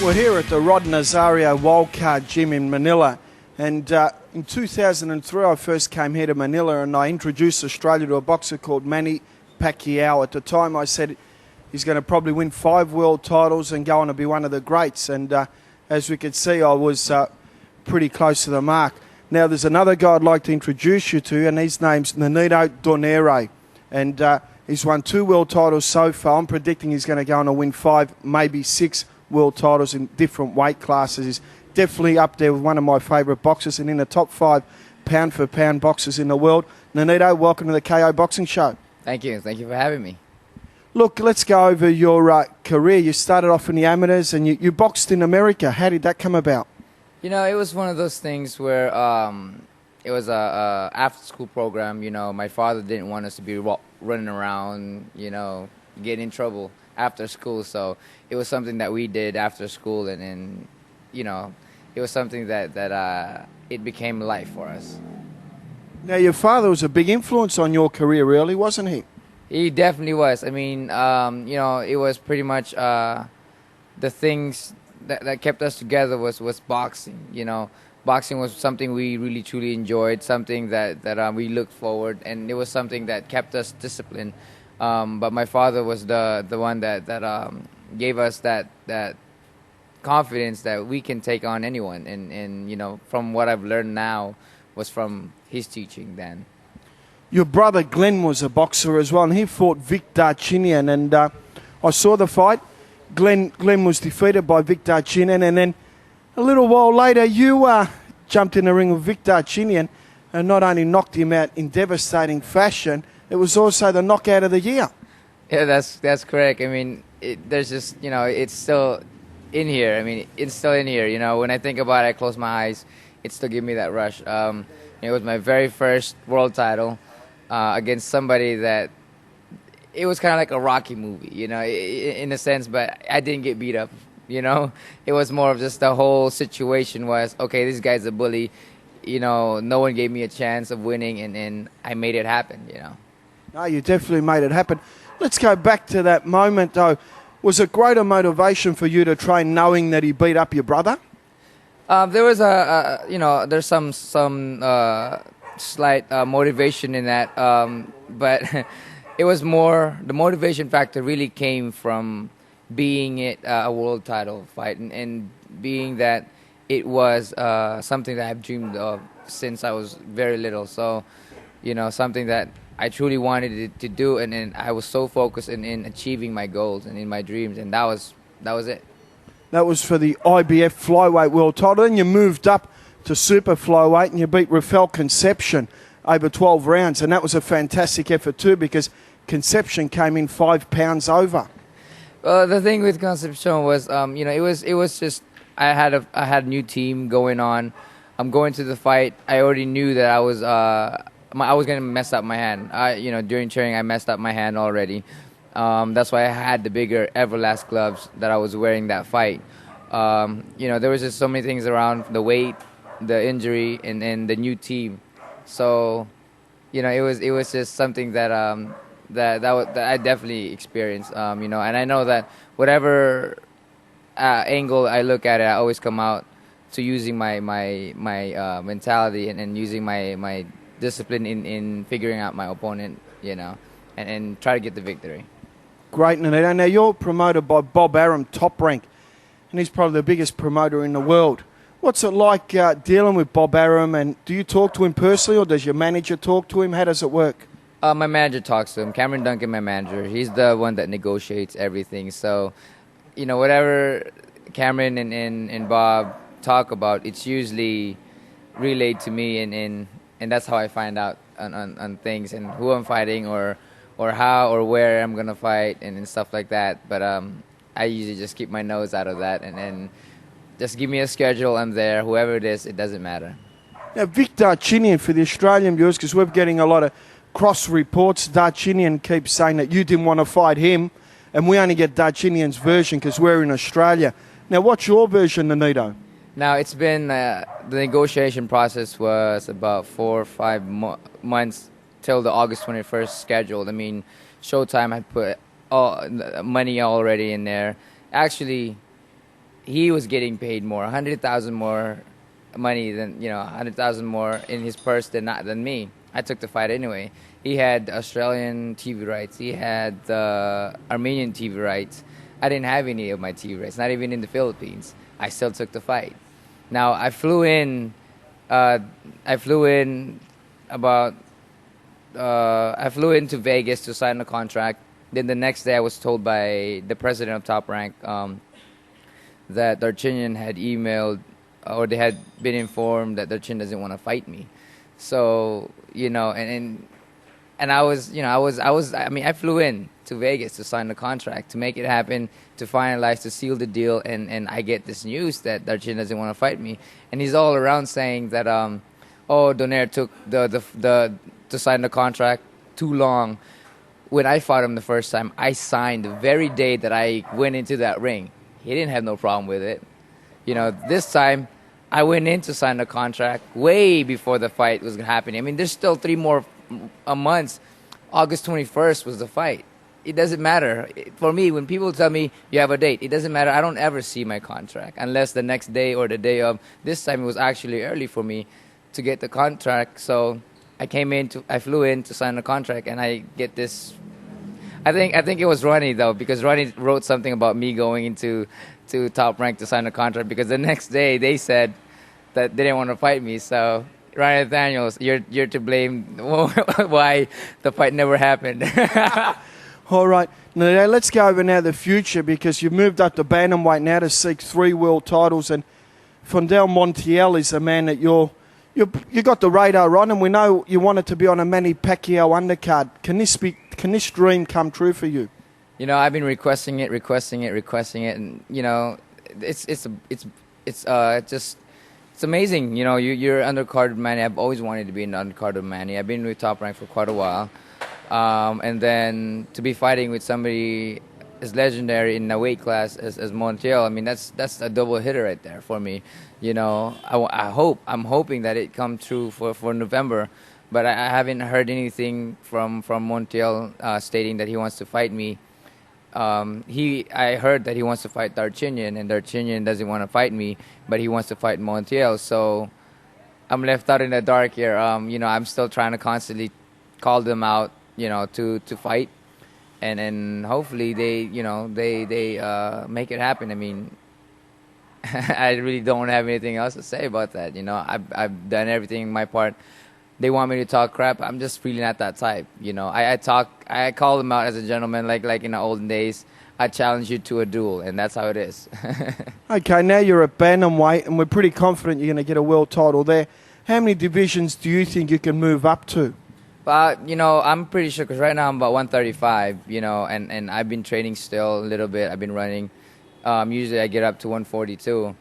We're here at the Rod Nazario Wildcard Gym in Manila, and in 2003 I first came here to Manila and I introduced Australia to a boxer called Manny Pacquiao. At the time I said he's going to probably win 5 world titles and go on to be one of the greats, and as we could see I was pretty close to the mark. Now there's another guy I'd like to introduce you to, and his name's Nonito Donaire, and he's won 2 world titles so far. I'm predicting he's going to go on to win 5, maybe 6 world titles in different weight classes. He's definitely up there with one of my favourite boxers and in the top 5 pound-for-pound boxers in the world. Nonito, welcome to the KO Boxing Show. Thank you. Thank you for having me. Look, let's go over your career. You started off in the amateurs and you boxed in America. How did that come about? You know, it was one of those things where it was a after-school program. You know, my father didn't want us to be running around, you know, getting in trouble after school. So it was something that we did after school, and you know, it was something that it became life for us. Now, your father was a big influence on your career, really, wasn't he? He definitely was. I mean, you know, it was pretty much the things that kept us together was boxing. You know, boxing was something we really truly enjoyed, something that we looked forward, and it was something that kept us disciplined. But my father was the one that gave us that confidence that we can take on anyone. And you know, from what I've learned now was from his teaching then. Your brother Glenn was a boxer as well, and he fought Vic Darchinyan, and I saw the fight. Glenn was defeated by Vic Darchinyan, and then a little while later you jumped in the ring with Vic Darchinyan and not only knocked him out in devastating fashion, it was also the knockout of the year. Yeah, that's correct. I mean, there's just, you know, it's still in here. I mean, it's still in here. You know, when I think about it, I close my eyes, it still gives me that rush. It was my very first world title against somebody that it was kind of like a Rocky movie, you know, in a sense, but I didn't get beat up, you know. It was more of just the whole situation was, okay, this guy's a bully, you know, no one gave me a chance of winning, and I made it happen, you know. No, you definitely made it happen. Let's go back to that moment, though. Was it greater motivation for you to train knowing that he beat up your brother? There was you know, there's some slight motivation in that, but it was more, the motivation factor really came from being it a world title fight and being that it was something that I've dreamed of since I was very little. So, you know, something that I truly wanted to do, and I was so focused in achieving my goals and in my dreams, and that was it. That was for the IBF flyweight world title. Then you moved up to super flyweight and you beat Rafael Concepcion over 12 rounds, and that was a fantastic effort too because Concepcion came in 5 pounds over. Well, the thing with Concepcion was, you know, it was just I had a new team going on. I'm going to the fight. I already knew that I was going to mess up my hand. You know, during training, I messed up my hand already. That's why I had the bigger Everlast gloves that I was wearing that fight. You know, there was just so many things around the weight, the injury, and the new team. So, you know, it was just something that that I definitely experienced. You know, and I know that whatever angle I look at it, I always come out to using my mentality and using my discipline in figuring out my opponent, you know, and try to get the victory. Great, Nonito. Now, you're promoted by Bob Arum, Top Rank, and he's probably the biggest promoter in the world. What's it like dealing with Bob Arum, and do you talk to him personally, or does your manager talk to him? How does it work? My manager talks to him. Cameron Duncan, my manager, he's the one that negotiates everything. So, you know, whatever Cameron and Bob talk about, it's usually relayed to me, and that's how I find out on things and who I'm fighting or how or where I'm going to fight and stuff like that. But I usually just keep my nose out of that and just give me a schedule, I'm there. Whoever it is, it doesn't matter. Now, Vic Darchinyan, for the Australian viewers, because we're getting a lot of cross reports, Darchinyan keeps saying that you didn't want to fight him, and we only get Darchinyan's version because we're in Australia. Now, what's your version, Nonito? Now, it's been, the negotiation process was about 4 or 5 months till the August 21st scheduled. I mean, Showtime had put all money already in there. Actually, he was getting paid more, 100,000 more money than 100,000 more in his purse than me. I took the fight anyway. He had Australian TV rights. He had the Armenian TV rights. I didn't have any of my TV rights, not even in the Philippines. I still took the fight. Now I flew in. I flew in about. I flew into Vegas to sign the contract. Then the next day, I was told by the president of Top Rank that Darchinyan had emailed, or they had been informed that Darchinyan doesn't want to fight me. So and I flew in to Vegas to sign the contract, to make it happen, to finalize, to seal the deal, and I get this news that Darchinyan doesn't want to fight me, and he's all around saying that Donaire took the to sign the contract too long. When I fought him the first time, I signed the very day that I went into that ring. He didn't have no problem with it. This time I went in to sign the contract way before the fight was happening. I mean, there's still 3 more months. August 21st was the fight. It doesn't matter. For me, when people tell me you have a date, it doesn't matter. I don't ever see my contract unless the next day or the day of. This time it was actually early for me to get the contract. So I flew in to sign the contract, and I get this. I think it was Ronnie, though, because Ronnie wrote something about me going into Top Rank to sign the contract, because the next day they said that they didn't want to fight me. So Ryan Nathaniels, you're to blame why the fight never happened. All right. Now, let's go over now the future, because you've moved up to bantamweight now to seek 3 world titles, and Fondel Montiel is a man that you got the radar on, and we know you wanted to be on a Manny Pacquiao undercard. Can this dream come true for you? I've been requesting it, and it's amazing. You're undercarded Manny. I've always wanted to be an undercarded Manny. I've been with Top Rank for quite a while, and then to be fighting with somebody as legendary in a weight class as Montiel, I mean, that's a double hitter right there for me. I'm hoping that it comes true for November, but I haven't heard anything from Montiel stating that he wants to fight me. I heard that he wants to fight Darchinyan, and Darchinyan doesn't want to fight me, but he wants to fight Montiel. So I'm left out in the dark here. I'm still trying to constantly call them out, to fight, and hopefully they make it happen. I mean, I really don't have anything else to say about that. I've done everything my part. They want me to talk crap. I'm just really not that type. I call them out as a gentleman, like in the olden days. I challenge you to a duel, and that's how it is. Okay, now you're at bantamweight, and we're pretty confident you're going to get a world title there. How many divisions do you think you can move up to? I'm pretty sure, because right now I'm about 135, and I've been training still a little bit. I've been running. Usually I get up to 142.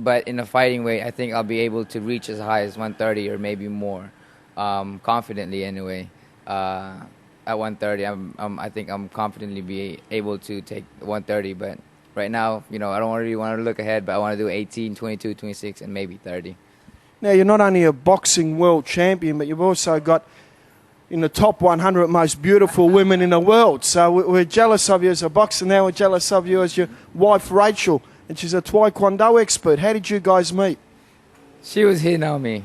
But in a fighting weight, I think I'll be able to reach as high as 130 or maybe more, confidently anyway. At 130, I think I'm confidently be able to take 130. But right now, I don't really want to look ahead, but I want to do 18, 22, 26, and maybe 30. Now, you're not only a boxing world champion, but you've also got in the top 100 most beautiful women in the world. So we're jealous of you as a boxer. Now we're jealous of you as your wife, Rachel. And she's a Taekwondo expert. How did you guys meet? She was hitting on me.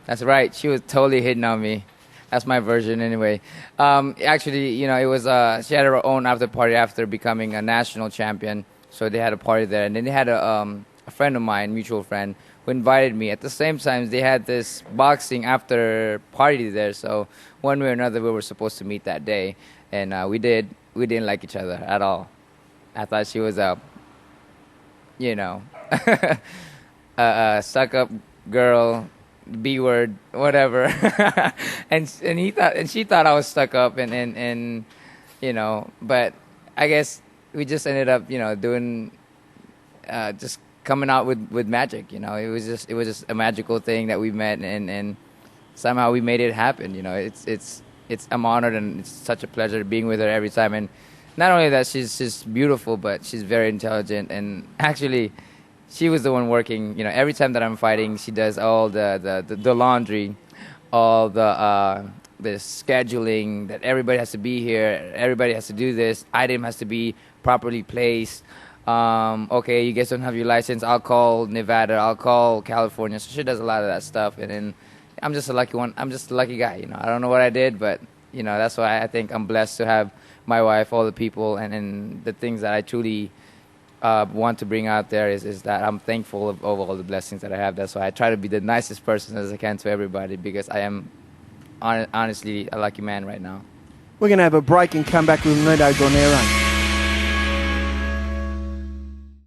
That's right. She was totally hitting on me. That's my version anyway. Actually, it was she had her own after party after becoming a national champion. So they had a party there. And then they had a friend of mine, mutual friend, who invited me. At the same time, they had this boxing after party there. So one way or another, we were supposed to meet that day. And we did. We didn't like each other at all. I thought she was a stuck-up girl, B word, whatever, and she thought I was stuck up, and but I guess we just ended up doing just coming out with magic. It was just a magical thing that we met, and somehow we made it happen. I'm honored, and it's such a pleasure being with her every time. And not only that, she's beautiful, but she's very intelligent. And actually, she was the one working. Every time that I'm fighting, she does all the laundry, all the scheduling, that everybody has to be here, everybody has to do this, item has to be properly placed, Okay, you guys don't have your license. I'll call Nevada. I'll call California. So she does a lot of that stuff, and then I'm just a lucky one. I'm just a lucky guy. You know, I don't know what I did, but you know, that's why I think I'm blessed to have my wife, all the people, and the things that I truly want to bring out there is that I'm thankful of all the blessings that I have. That's why I try to be the nicest person as I can to everybody, because I am honestly a lucky man right now. We're going to have a break and come back with Nonito Donaire.